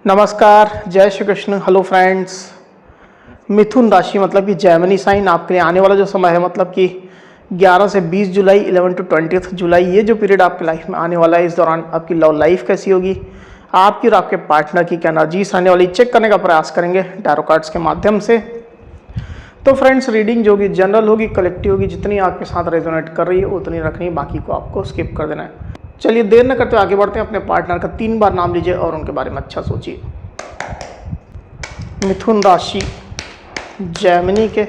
नमस्कार, जय Shri Krishna. Hello friends. मिथुन राशि मतलब कि जेमिनी साइन आपके लिए आने वाला जो समय है मतलब कि 11 से 20 जुलाई, 11 टू 20 जुलाई, ये जो पीरियड आपकी लाइफ में आने वाला है, इस दौरान आपकी लव लाइफ कैसी होगी, आपकी और आपके पार्टनर की क्या एनर्जीज आने वाली, चेक करने का प्रयास करेंगे टैरो कार्ड्स के माध्यम से। तो फ्रेंड्स, रीडिंग जो होगी जनरल होगी, कलेक्टिव होगी, जितनी आपके साथ रेजोनेट कर रही है उतनी रखनी है, बाकी को आपको स्किप कर देना है। चलिए देर न करते आगे बढ़ते हैं। अपने पार्टनर का 3 बार नाम लीजिए और उनके बारे में अच्छा सोचिए। मिथुन राशि जेमिनी के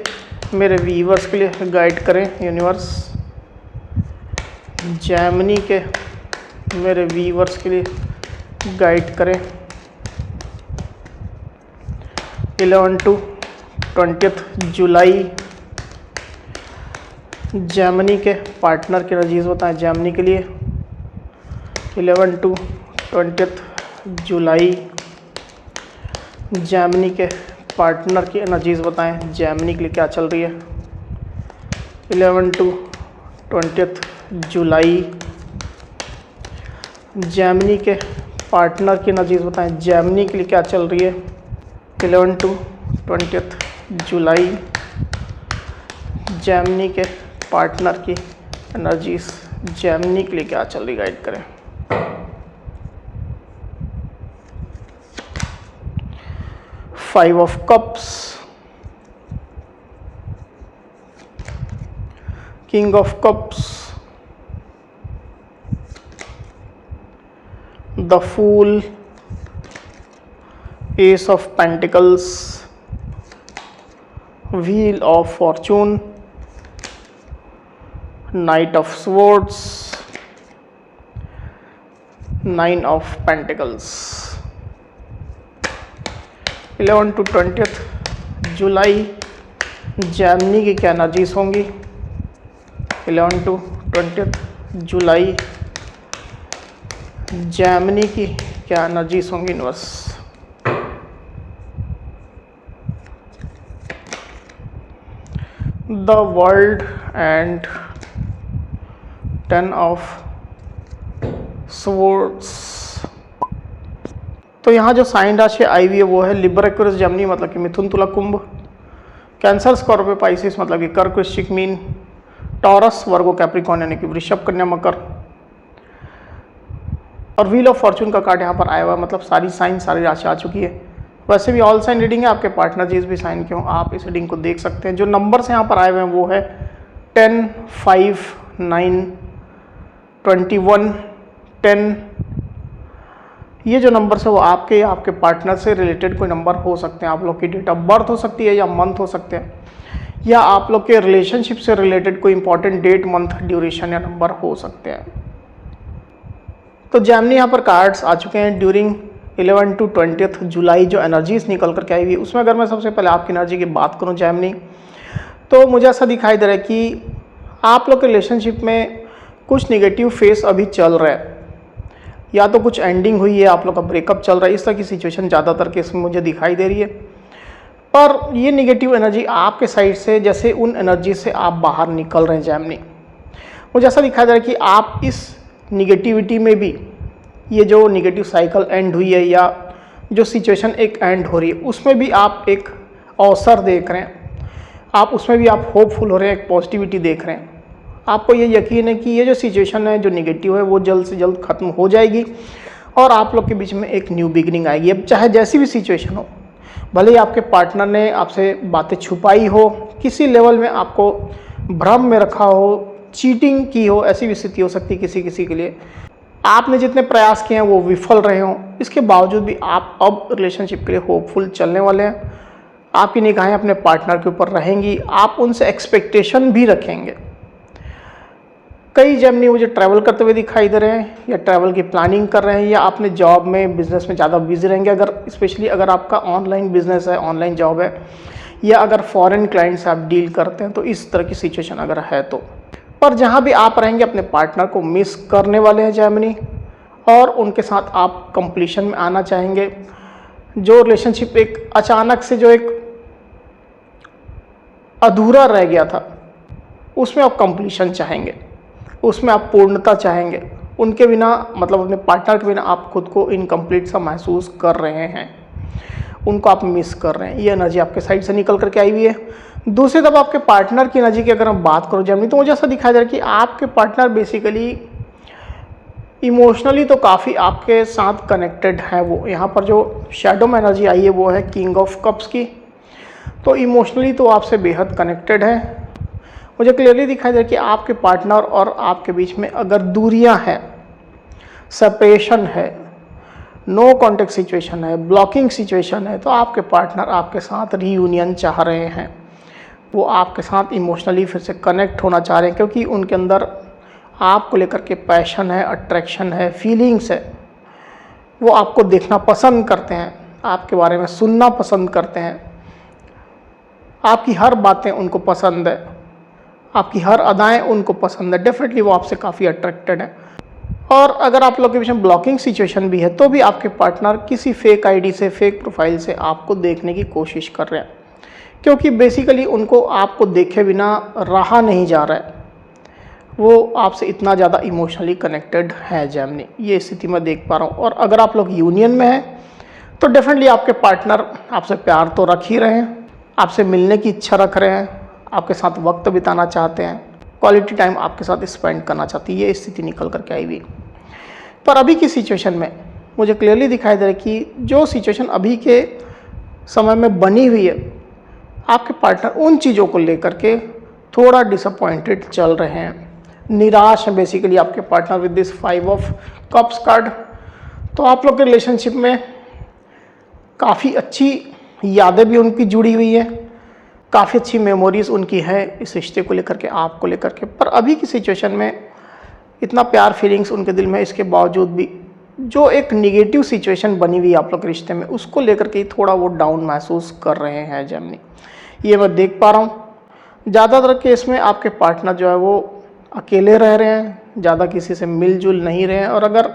मेरे व्यूअर्स के लिए गाइड करें यूनिवर्स। जेमिनी के मेरे व्यूअर्स के लिए गाइड करें 11 टू 20 जुलाई। जेमिनी के पार्टनर की एनर्जीज बताएं जेमिनी के लिए 11 टू 20 जुलाई। जेमिनी के पार्टनर की एनर्जीज बताएं जेमिनी के लिए क्या चल रही है 11 टू 20 जुलाई। जेमिनी के पार्टनर की एनर्जीज बताएं जेमिनी के लिए क्या चल रही है 11 टू 20 जुलाई। जेमिनी के पार्टनर की एनर्जीज जेमिनी के लिए क्या चल रही, गाइड करें। Five of Cups, King of Cups, the Fool, Ace of Pentacles, Wheel of Fortune, Knight of Swords, Nine of Pentacles। 11 to 20 जुलाई जेमिनी की क्या एनर्जीज होंगी 11 टू 20 जुलाई। जेमिनी की क्या एनर्जीज होंगी universe. The world and 10 of swords. तो यहाँ जो साइन राशि आई हुई है वो है लिबर, एक्वेरियस, जेमिनी मतलब कि मिथुन, तुला, कुंभ, कैंसर, स्कॉर्पियो, पाइसिस मतलब कि कर्क, वृश्चिक, मीन, टॉरस, वर्गो, कैप्रिकॉर्न यानी कि वृषभ, कन्या, मकर। और व्हील ऑफ फॉर्चून का कार्ड यहाँ पर आया हुआ है, मतलब सारी साइन, सारी राशि आ चुकी है। वैसे भी ऑल साइन रीडिंग है, आपके पार्टनर जिस भी साइन के हों आप इस रीडिंग को देख सकते हैं। जो नंबर्स यहाँ पर आए हुए हैं वो है 10, 5, 9, 21, 10। ये जो नंबर्स है वो आपके या आपके पार्टनर से रिलेटेड कोई नंबर हो सकते हैं। आप लोग की डेट ऑफ बर्थ हो सकती है या मंथ हो सकते हैं, या आप लोग के रिलेशनशिप से रिलेटेड कोई इंपॉर्टेंट डेट, मंथ, ड्यूरेशन या नंबर हो सकते हैं। तो जेमिनी यहाँ पर कार्ड्स आ चुके हैं ड्यूरिंग 11 टू 20 जुलाई। जो एनर्जीज निकल करके आई हुई उसमें अगर मैं सबसे पहले आपकी एनर्जी की बात करूँ जेमिनी, तो मुझे ऐसा दिखाई दे रहा है कि आप लोग के रिलेशनशिप में कुछ निगेटिव फेस अभी चल रहा है, या तो कुछ एंडिंग हुई है, आप लोग का ब्रेकअप चल रहा है, इस तरह की सिचुएशन ज़्यादातर केस में मुझे दिखाई दे रही है। पर ये निगेटिव एनर्जी आपके साइड से, जैसे उन एनर्जी से आप बाहर निकल रहे हैं जेमिनी, मुझे ऐसा दिखाई दे रहा है कि आप इस निगेटिविटी में भी, ये जो निगेटिव साइकिल एंड हुई है या जो सिचुएशन एक एंड हो रही है, उसमें भी आप एक अवसर देख रहे हैं, आप उसमें भी आप होपफुल हो रहे हैं, एक पॉजिटिविटी देख रहे हैं। आपको ये यकीन है कि ये जो सिचुएशन है, जो निगेटिव है, वो जल्द से जल्द ख़त्म हो जाएगी और आप लोग के बीच में एक न्यू बिगिनिंग आएगी। अब चाहे जैसी भी सिचुएशन हो, भले ही आपके पार्टनर ने आपसे बातें छुपाई हो, किसी लेवल में आपको भ्रम में रखा हो, चीटिंग की हो, ऐसी भी स्थिति हो सकती है किसी किसी के लिए। आपने जितने प्रयास किए हैं वो विफल रहे हों, इसके बावजूद भी आप अब रिलेशनशिप के लिए होपफुल चलने वाले हैं। आपकी निगाहें अपने पार्टनर के ऊपर रहेंगी, आप उनसे एक्सपेक्टेशन भी रखेंगे। कई जेमिनी मुझे ट्रैवल करते हुए दिखाई दे रहे हैं, या ट्रैवल की प्लानिंग कर रहे हैं, या अपने जॉब में, बिजनेस में ज़्यादा बिजी रहेंगे। अगर स्पेशली अगर आपका ऑनलाइन बिजनेस है, ऑनलाइन जॉब है, या अगर फॉरेन क्लाइंट से आप डील करते हैं, तो इस तरह की सिचुएशन अगर है तो। पर जहाँ भी आप रहेंगे अपने पार्टनर को मिस करने वाले हैं जेमिनी, और उनके साथ आप कंप्लीशन में आना चाहेंगे। जो रिलेशनशिप एक अचानक से जो एक अधूरा रह गया था, उसमें आप कंप्लीशन चाहेंगे, उसमें आप पूर्णता चाहेंगे, उनके बिना मतलब अपने पार्टनर के बिना आप खुद को इनकम्प्लीट सा महसूस कर रहे हैं, उनको आप मिस कर रहे हैं। ये एनर्जी आपके साइड से निकल करके आई हुई है। दूसरी तरफ आपके पार्टनर की एनर्जी की अगर हम बात करो जेमिनी, तो मुझे ऐसा दिखाया जा रहा है कि आपके पार्टनर बेसिकली इमोशनली तो काफ़ी आपके साथ कनेक्टेड है। वो यहाँ पर जो शैडो में एनर्जी आई है वो है किंग ऑफ कप्स की, तो इमोशनली तो आपसे बेहद कनेक्टेड है। मुझे क्लियरली दिखाई दे रहा है कि आपके पार्टनर और आपके बीच में अगर दूरियां हैं, सेपरेशन है, नो कॉन्टेक्ट सिचुएशन है, ब्लॉकिंग सिचुएशन है, तो आपके पार्टनर आपके साथ रीयूनियन चाह रहे हैं। वो आपके साथ इमोशनली फिर से कनेक्ट होना चाह रहे हैं, क्योंकि उनके अंदर आपको लेकर के पैशन है, अट्रैक्शन है, फीलिंग्स है। वो आपको देखना पसंद करते हैं, आपके बारे में सुनना पसंद करते हैं, आपकी हर बातें उनको पसंद है, आपकी हर अदाएं उनको पसंद है। डेफिनेटली वो आपसे काफ़ी अट्रैक्टेड है। और अगर आप लोग के बीच में ब्लॉकिंग सिचुएशन भी है, तो भी आपके पार्टनर किसी फेक आईडी से, फेक प्रोफाइल से आपको देखने की कोशिश कर रहे हैं, क्योंकि बेसिकली उनको आपको देखे बिना रहा नहीं जा रहा है। वो आपसे इतना ज़्यादा इमोशनली कनेक्टेड है जेमिनी, ये स्थिति मैं देख पा रहा हूँ। और अगर आप लोग यूनियन में हैं तो डेफिनेटली आपके पार्टनर आपसे प्यार तो रख ही रहे हैं, आपसे मिलने की इच्छा रख रहे हैं, आपके साथ वक्त बिताना चाहते हैं, क्वालिटी टाइम आपके साथ स्पेंड करना चाहती है। ये स्थिति निकल करके आई हुई। पर अभी की सिचुएशन में मुझे क्लियरली दिखाई दे रहा है कि जो सिचुएशन अभी के समय में बनी हुई है, आपके पार्टनर उन चीज़ों को लेकर के थोड़ा डिसअपॉइंटेड चल रहे हैं, निराश है बेसिकली आपके partner with this 5 of cups card. तो आप लोग के रिलेशनशिप में काफ़ी अच्छी यादें भी उनकी जुड़ी हुई है, काफ़ी अच्छी मेमोरीज उनकी है इस रिश्ते को लेकर के, आपको लेकर के। पर अभी की सिचुएशन में इतना प्यार फीलिंग्स उनके दिल में, इसके बावजूद भी जो एक निगेटिव सिचुएशन बनी हुई है आप लोग के रिश्ते में, उसको लेकर के थोड़ा वो डाउन महसूस कर रहे हैं जेमिनी। ये मैं देख पा रहा हूँ। ज़्यादातर केस में आपके पार्टनर जो है वो अकेले रह रहे हैं, ज़्यादा किसी से मिलजुल नहीं रहे हैं। और अगर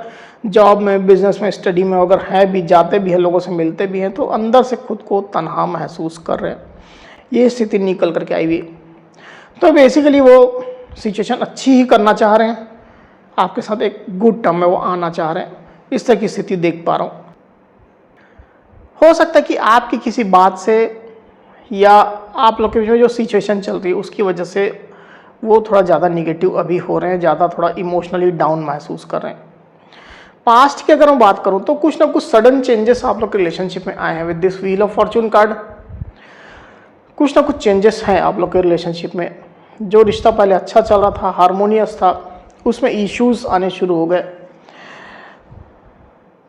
जॉब में, बिजनेस में, स्टडी में अगर है भी, जाते भी हैं, लोगों से मिलते भी हैं, तो अंदर से खुद को तन्हा महसूस कर रहे हैं। ये स्थिति निकल करके आई हुई। तो बेसिकली वो सिचुएशन अच्छी ही करना चाह रहे हैं, आपके साथ एक गुड टर्म में वो आना चाह रहे हैं। इस तरह की स्थिति देख पा रहा हूँ। हो सकता है कि आपकी किसी बात से या आप लोग के बीच में जो सिचुएशन चल रही है उसकी वजह से वो थोड़ा ज़्यादा निगेटिव अभी हो रहे हैं, ज़्यादा थोड़ा इमोशनली डाउन महसूस कर रहे हैं। पास्ट की अगर मैं बात करूँ तो कुछ ना कुछ सडन चेंजेस आप लोग के रिलेशनशिप में आए हैं with this wheel of Fortune card. कुछ ना कुछ चेंजेस हैं आप लोग के रिलेशनशिप में। जो रिश्ता पहले अच्छा चल रहा था, हार्मोनियस था, उसमें इश्यूज आने शुरू हो गए,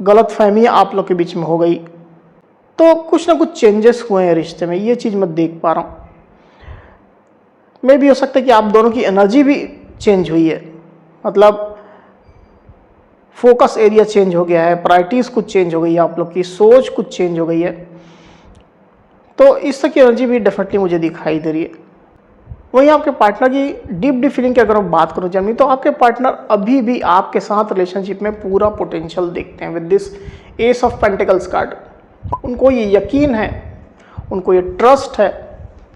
गलतफहमियां आप लोग के बीच में हो गई। तो कुछ ना कुछ चेंजेस हुए हैं रिश्ते में, ये चीज़ मैं देख पा रहा हूँ। मे भी हो सकता है कि आप दोनों की एनर्जी भी चेंज हुई है, मतलब फोकस एरिया चेंज हो गया है, प्रायोरिटीज़ कुछ चेंज हो गई है, आप लोग की सोच कुछ चेंज हो गई है। तो इस तरह की एनर्जी भी डेफिनेटली मुझे दिखाई दे रही है। वहीं आपके पार्टनर की डीप फीलिंग की अगर मैं बात करूं जेमिनी, तो आपके पार्टनर अभी भी आपके साथ रिलेशनशिप में पूरा पोटेंशियल देखते हैं with this S of pentacles card. उनको ये यकीन है, उनको ये ट्रस्ट है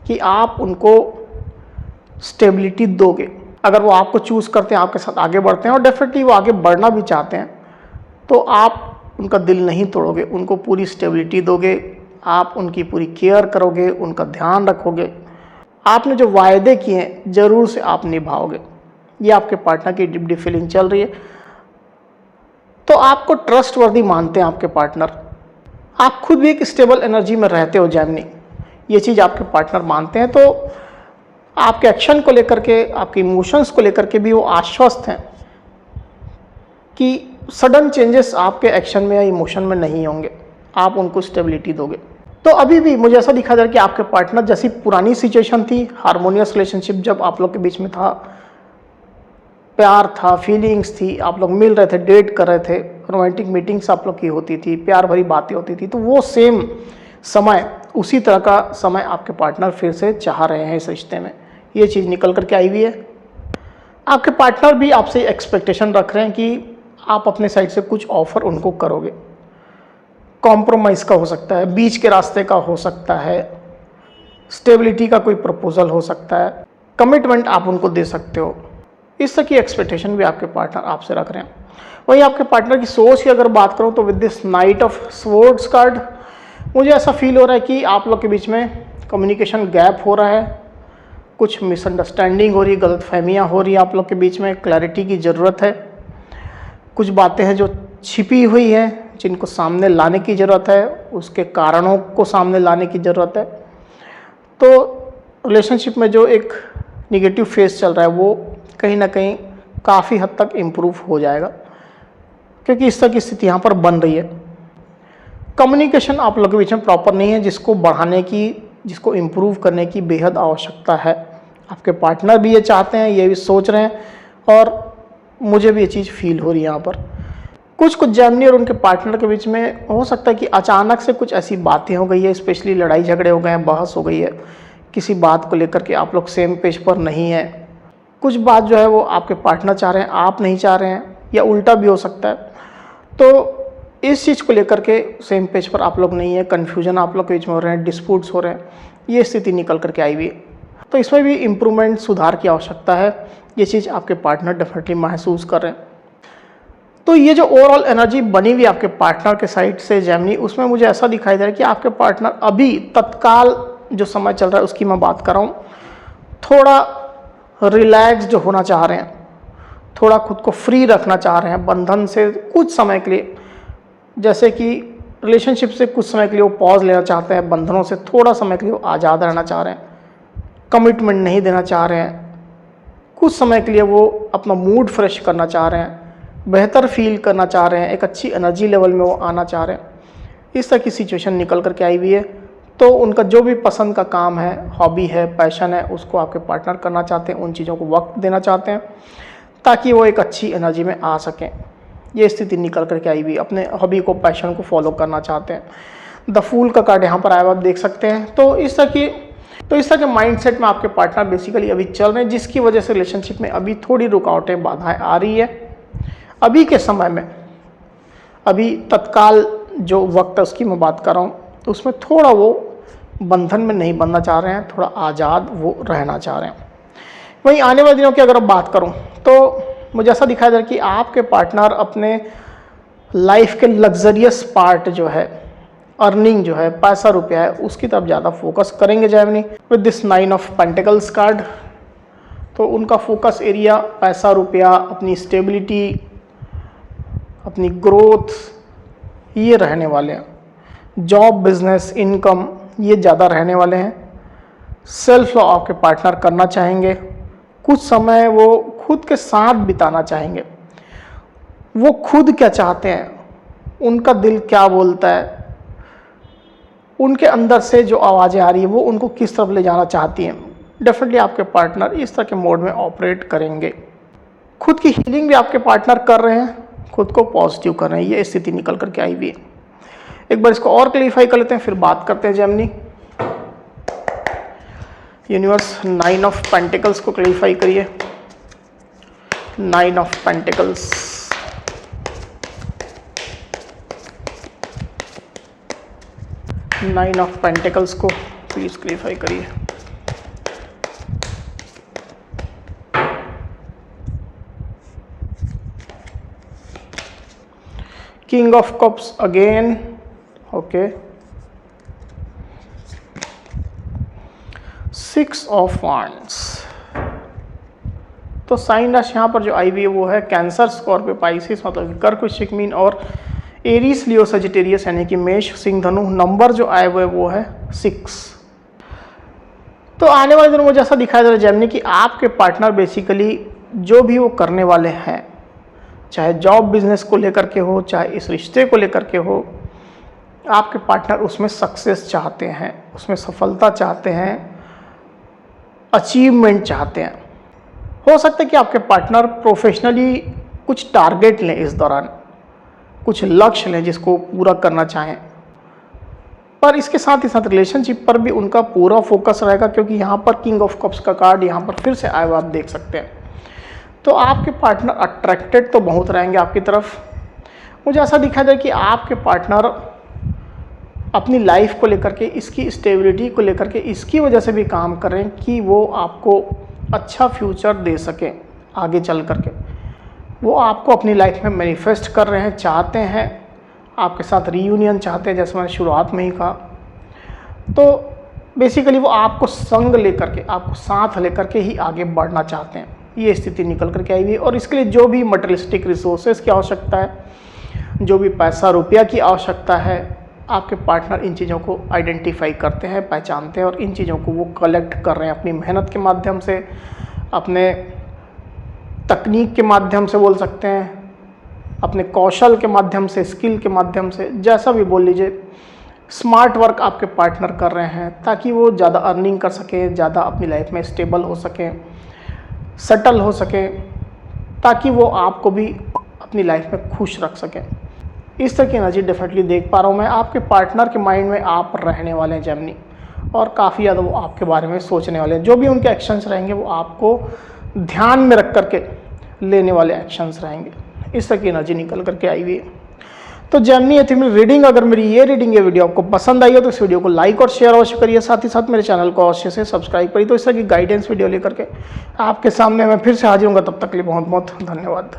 कि आप उनको स्टेबिलिटी दोगे। अगर वो आपको चूज़ करते हैं, आपके साथ आगे बढ़ते हैं और डेफिनेटली वो आगे बढ़ना भी चाहते हैं, तो आप उनका दिल नहीं तोड़ोगे, उनको पूरी स्टेबिलिटी दोगे, आप उनकी पूरी केयर करोगे, उनका ध्यान रखोगे। आपने जो वायदे किए हैं ज़रूर से आप निभाओगे। ये आपके पार्टनर की डीप फीलिंग चल रही है। तो आपको ट्रस्टवर्दी मानते हैं आपके पार्टनर। आप खुद भी एक स्टेबल एनर्जी में रहते हो जेमिनी, ये चीज़ आपके पार्टनर मानते हैं। तो आपके एक्शन को लेकर के, आपके इमोशंस को लेकर के भी वो आश्वस्त हैं कि सडन चेंजेस आपके एक्शन में या इमोशन में नहीं होंगे, आप उनको स्टेबिलिटी दोगे। तो अभी भी मुझे ऐसा दिखा जा रहा है कि आपके पार्टनर जैसी पुरानी सिचुएशन थी, हार्मोनियस रिलेशनशिप जब आप लोग के बीच में था, प्यार था, फीलिंग्स थी, आप लोग मिल रहे थे, डेट कर रहे थे, रोमांटिक मीटिंग्स आप लोग की होती थी, प्यार भरी बातें होती थी, तो वो सेम समय, उसी तरह का समय आपके पार्टनर फिर से चाह रहे हैं इस रिश्ते में। ये चीज़ निकल करके आई हुई है। आपके पार्टनर भी आपसे एक्सपेक्टेशन रख रहे हैं कि आप अपने साइड से कुछ ऑफर उनको करोगे। कॉम्प्रोमाइज़ का हो सकता है, बीच के रास्ते का हो सकता है, स्टेबिलिटी का कोई प्रपोजल हो सकता है, कमिटमेंट आप उनको दे सकते हो। इस तरह की एक्सपेक्टेशन भी आपके पार्टनर आपसे रख रहे हैं। वहीं आपके पार्टनर की सोच की अगर बात करूं तो with this night of swords card मुझे ऐसा फील हो रहा है कि आप लोग के बीच में कम्युनिकेशन गैप हो रहा है, कुछ मिसअंडरस्टैंडिंग हो रही है, गलतफहमियां हो रही है, आप लोग के बीच में क्लैरिटी की ज़रूरत है। कुछ बातें हैं जो छिपी हुई हैं जिनको सामने लाने की ज़रूरत है, उसके कारणों को सामने लाने की ज़रूरत है। तो रिलेशनशिप में जो एक निगेटिव फेस चल रहा है वो कहीं ना कहीं काफ़ी हद तक इम्प्रूव हो जाएगा, क्योंकि इस तरह की स्थिति यहाँ पर बन रही है। कम्युनिकेशन आप लोगों के बीच में प्रॉपर नहीं है, जिसको बढ़ाने की, जिसको इम्प्रूव करने की बेहद आवश्यकता है। आपके पार्टनर भी ये चाहते हैं, ये भी सोच रहे हैं, और मुझे भी ये चीज़ फील हो रही है यहाँ पर। कुछ जेमिनी और उनके पार्टनर के बीच में हो सकता है कि अचानक से कुछ ऐसी बातें हो गई है, स्पेशली लड़ाई झगड़े हो गए हैं, बहस हो गई है, किसी बात को लेकर के आप लोग सेम पेज पर नहीं है। कुछ बात जो है वो आपके पार्टनर चाह रहे हैं, आप नहीं चाह रहे हैं, या उल्टा भी हो सकता है। तो इस चीज़ को लेकर के सेम पेज पर आप लोग नहीं है, कन्फ्यूजन आप लोग के बीच में हो रहे हैं, डिस्प्यूट्स हो रहे हैं, ये स्थिति निकल करके आई हुई है। तो इसमें भी इम्प्रूवमेंट, सुधार की आवश्यकता है। ये चीज़ आपके पार्टनर डेफिनेटली महसूस कर रहे हैं। तो ये जो ओवरऑल एनर्जी बनी हुई आपके पार्टनर के साइड से जेमिनी, उसमें मुझे ऐसा दिखाई दे रहा है कि आपके पार्टनर अभी तत्काल जो समय चल रहा है उसकी मैं बात कर रहा हूँ, थोड़ा रिलैक्स जो होना चाह रहे हैं, थोड़ा खुद को फ्री रखना चाह रहे हैं बंधन से कुछ समय के लिए। जैसे कि रिलेशनशिप से कुछ समय के लिए वो पॉज लेना चाहते हैं, बंधनों से थोड़ा समय के लिए वो आज़ाद रहना चाह रहे हैं, कमिटमेंट नहीं देना चाह रहे हैं, कुछ समय के लिए वो अपना मूड फ्रेश करना चाह रहे हैं, बेहतर फील करना चाह रहे हैं, एक अच्छी एनर्जी लेवल में वो आना चाह रहे हैं। इस तरह की सिचुएशन निकल करके आई हुई है। तो उनका जो भी पसंद का काम है, हॉबी है, पैशन है, उसको आपके पार्टनर करना चाहते हैं, उन चीज़ों को वक्त देना चाहते हैं ताकि वो एक अच्छी एनर्जी में आ सकें। ये स्थिति निकल करके आई हुई, अपने हॉबी को, पैशन को फॉलो करना चाहते हैं। द फूल का कार्ड यहाँ पर आया हुआ आप देख सकते हैं। तो इस तरह के माइंडसेट में आपके पार्टनर बेसिकली अभी चल रहे हैं, जिसकी वजह से रिलेशनशिप में अभी थोड़ी रुकावटें, बाधाएं आ रही है। अभी के समय में, अभी तत्काल जो वक्त है उसकी मैं बात कर रहा हूँ, तो उसमें थोड़ा वो बंधन में नहीं बनना चाह रहे हैं, थोड़ा आज़ाद वो रहना चाह रहे हैं। वहीं आने वाले दिनों की अगर मैं बात करूँ तो मुझे ऐसा दिखाई दे रहा है कि आपके पार्टनर अपने लाइफ के लग्जरियस पार्ट जो है, अर्निंग जो है, पैसा रुपया है, उसकी तरफ ज़्यादा फोकस करेंगे Gemini with this 9 of pentacles card. तो उनका फोकस एरिया पैसा रुपया, अपनी स्टेबिलिटी, अपनी ग्रोथ, ये रहने वाले हैं। जॉब, बिजनेस, इनकम, ये ज़्यादा रहने वाले हैं। सेल्फ लव आपके पार्टनर करना चाहेंगे, कुछ समय वो खुद के साथ बिताना चाहेंगे। वो खुद क्या चाहते हैं, उनका दिल क्या बोलता है, उनके अंदर से जो आवाज़ें आ रही है वो उनको किस तरफ ले जाना चाहती हैं, डेफिनेटली आपके पार्टनर इस तरह के मोड में ऑपरेट करेंगे। खुद की हीलिंग भी आपके पार्टनर कर रहे हैं, खुद को पॉजिटिव कर रहे हैं। ये स्थिति निकल करके आई हुई है। एक बार इसको और क्लैरिफाई कर लेते हैं, फिर बात करते हैं जेमिनी। यूनिवर्स 9 ऑफ पेंटिकल्स को क्लैरिफाई करिए। 9 of pentacles, nine of pentacles को प्लीज क्लैरिफाई करिए। King of cups again, okay. 6 of wands. तो साइन राशि यहाँ पर जो आई हुई है वो है कैंसर, स्कॉर्पियो, पाइसिस मतलब कर्क, वृश्चिक, मीन, और एरीज, लियो, सजिटेरियस यानी कि मेष, सिंह, धनु। नंबर जो आए हुए वो है 6। तो आने वाले दिनों में जैसा दिखाया जा रहा है जेमिनी कि आपके पार्टनर बेसिकली जो भी वो करने वाले हैं, चाहे जॉब बिजनेस को लेकर के हो, चाहे इस रिश्ते को लेकर के हो, आपके पार्टनर उसमें सक्सेस चाहते हैं, उसमें सफलता चाहते हैं, अचीवमेंट चाहते हैं। हो सकता है कि आपके पार्टनर प्रोफेशनली कुछ टारगेट लें, इस दौरान कुछ लक्ष्य लें जिसको पूरा करना चाहें, पर इसके साथ ही साथ रिलेशनशिप पर भी उनका पूरा फोकस रहेगा, क्योंकि यहाँ पर किंग ऑफ कप्स का कार्ड यहाँ पर फिर से आया हुआ आप देख सकते हैं। तो आपके पार्टनर अट्रैक्टेड तो बहुत रहेंगे आपकी तरफ। मुझे ऐसा दिखाई दे कि आपके पार्टनर अपनी लाइफ को लेकर के, इसकी स्टेबिलिटी को लेकर के, इसकी वजह से भी काम करें कि वो आपको अच्छा फ्यूचर दे सकें आगे चल करके। वो आपको अपनी लाइफ में मैनिफेस्ट कर रहे हैं, चाहते हैं आपके साथ रीयूनियन चाहते हैं, जैसे मैंने शुरुआत में ही कहा। तो बेसिकली वो आपको संग लेकर के, आपको साथ लेकर के ही आगे बढ़ना चाहते हैं। ये स्थिति निकल करके आई हुई है। और इसके लिए जो भी मटेरियलिस्टिक रिसोर्सेज की आवश्यकता है, जो भी पैसा रुपया की आवश्यकता है, आपके पार्टनर इन चीज़ों को आइडेंटिफाई करते हैं, पहचानते हैं और इन चीज़ों को वो कलेक्ट कर रहे हैं अपनी मेहनत के माध्यम से, अपने तकनीक के माध्यम से बोल सकते हैं, अपने कौशल के माध्यम से, स्किल के माध्यम से, जैसा भी बोल लीजिए। स्मार्ट वर्क आपके पार्टनर कर रहे हैं ताकि वो ज़्यादा अर्निंग कर सकें, ज़्यादा अपनी लाइफ में स्टेबल हो सकें, सेटल हो सकें, ताकि वो आपको भी अपनी लाइफ में खुश रख सकें। इस तरह की एनर्जी डेफिनेटली देख पा रहा हूँ मैं। आपके पार्टनर के माइंड में आप रहने वाले हैं जेमिनी, और काफ़ी ज़्यादा वो आपके बारे में सोचने वाले हैं। जो भी उनके एक्शंस रहेंगे वो आपको ध्यान में रख करके लेने वाले एक्शंस रहेंगे। इस तरह की एनर्जी निकल करके आई हुई है। तो जेमिनी ये थी मेरी रीडिंग। अगर मेरी ये रीडिंग, ये वीडियो आपको पसंद आई हो तो इस वीडियो को लाइक और शेयर अवश्य करिए। साथ ही साथ मेरे चैनल को अवश्य से सब्सक्राइब करिए। तो इस तरह की गाइडेंस वीडियो लेकर के आपके सामने मैं फिर से हाजिर हूँगा। तब तक के लिए बहुत बहुत धन्यवाद।